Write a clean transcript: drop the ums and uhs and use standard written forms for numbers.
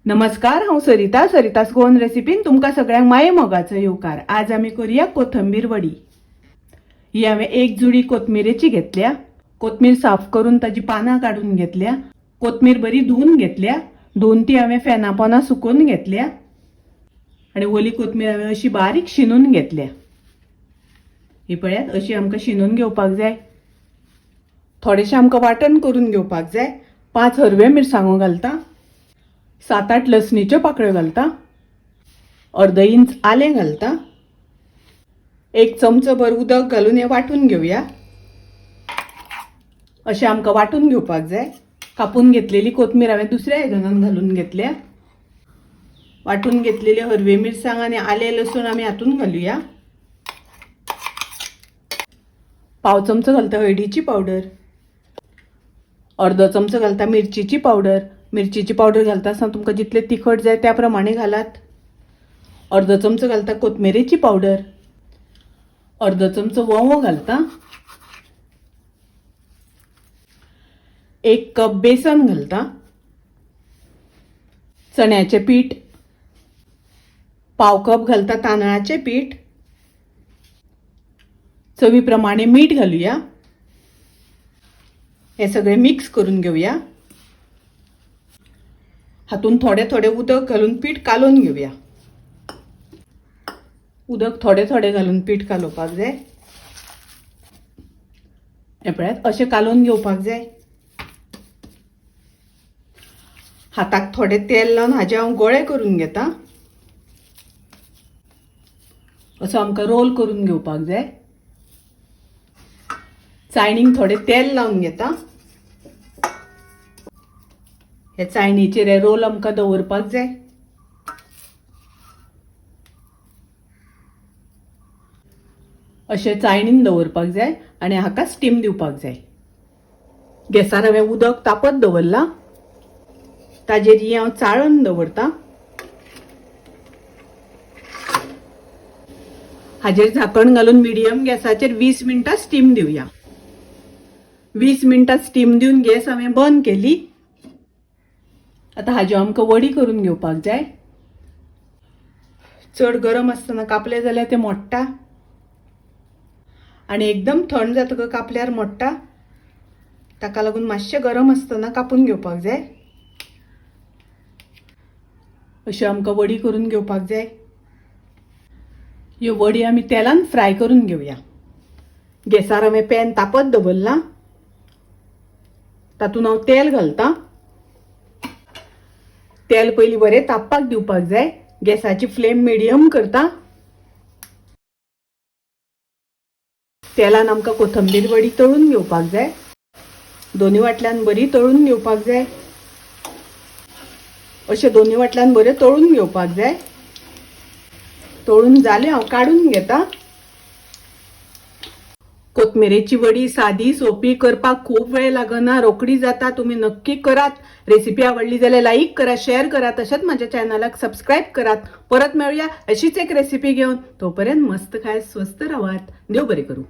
नमस्कार, हांव सरितास गोवन रेसिपीन तुमकां सगळ्यांक माये मोगाचो येवकार। आज आमी करूया कोथंबीर वडी। ही हांवें एक जुडी कोथमिरेची घेतल्या। कोथमीर साफ करून ताजी पानां काढून घेतल्या। कोथमीर बरी धुवन घेतल्या। धुवन ती हांवें फेना पोंदा सुकोवन घेतल्या आनी ओली कोथमीर हांवें अशी बारीक शिनून घेतल्या। ही पळयात, अशी आमकां शिनून घेवपाक जाय। थोडेशें आमकां वाटण करून घेवपाक जाय। 5 हरव्यो मिरसांगो घालता, 7-8 लसणीच्यो पाकळ्यो घालता, अर्द इंच आलें घालता, 1 चमचो भर उदक घालून हे वाटून घेवया। अशें आमकां वाटून घेवपाक जाय। कापून घेतलेली कोथमीर हांवें दुसऱ्या आयदनांत घालून घेतल्या। वाटून घेतलेले हरवे मिरसांग आनी आलें लसूण आमी हातून घालुया। पाव चमचो घालता हळदीची पावडर, अर्दो चमचो घालता मिरचीची पावडर। मिरचीची पावडर घालता आसतना तुमकां जितले तिखट जाय त्या प्रमाणे घालात। अर्दो चमचो घालता कोथमिरेची पावडर, अर्दो चमचो वोंवो घालता, 1 कप बेसन घालता, चण्याचें पीठ, पाव कप घालता तांदळाचें पीठ, चवी प्रमाणे मीठ घालुया। हे सगळे मिक्स करून घेवया। हातून थोडे थोडे उदक घालून पीठ कालोवन घेवया। उदक थोडे थोडे घालून पीठ कालोवपाक जाय। हे पळयात, अशें कालोवन घेवपाक जाय। हाताक थोडे तेल लावन हाजे हांव गोळे करून घेता। असो आमकां रोल करून घेवपाक जाय। चाळणीक थोडे तेल लावन घेता। हे चाळणीचेर हे रोल आमकां दवरपाक जाय। अशें चाळणीन दवरपाक जाय आनी हाका स्टीम दिवपाक जाय। गॅसार हांवें उदक तापत दवरलां। ताजेर ही हांव चाळण दवरतां। हाजेर झाकण घालून मिडियम गॅसाचेर 20 मिनटां स्टीम दिवया। 20 मिनटां स्टीम दिवन गॅस हांवें बंद केली। आता हाज्यो आमकां वडी करून घेवपाक जाय। चड गरम आसतना कापले जाल्यार ते मोडटा आनी एकदम थंड जातकच कापल्यार मोडटा। ताका लागून मातशें गरम आसतना कापून घेवपाक जाय। अश्यो आमकां वडी करून घेवपाक जाय। ह्यो वडी आमी तेलान फ्राय करून घेवया। गॅसार हांवें पॅन तापत दवरलां। तातूंत हांव तेल घालतां। तेल पयलीं बरें तापपाक दिवपाक जाय। गॅसाची फ्लेम मिडियम करता। तेलान आमकां कोथंबीर वडी तळून घेवपाक जाय। दोनी वाटल्यान बरी तळून घेवपाक जाय। अशें दोनी वाटल्यान बरें तळून घेवपाक जाय। तळून जाले हांव काडून घेता। कोथमिरेची वडी सादी सोपी, करपाक खूप वेळ लागना, रोखडी जाता। तुम्ही नक्की करात। रेसिपी आवडली जाल्यार लाईक करा, शेअर करा, तशेंच माझ्या चॅनलाक सबस्क्राईब करात। परत मेळूया अशीच एक रेसिपी घेऊन। तोपर्यंत मस्त खाय, स्वस्त राहात। देव बरे करू।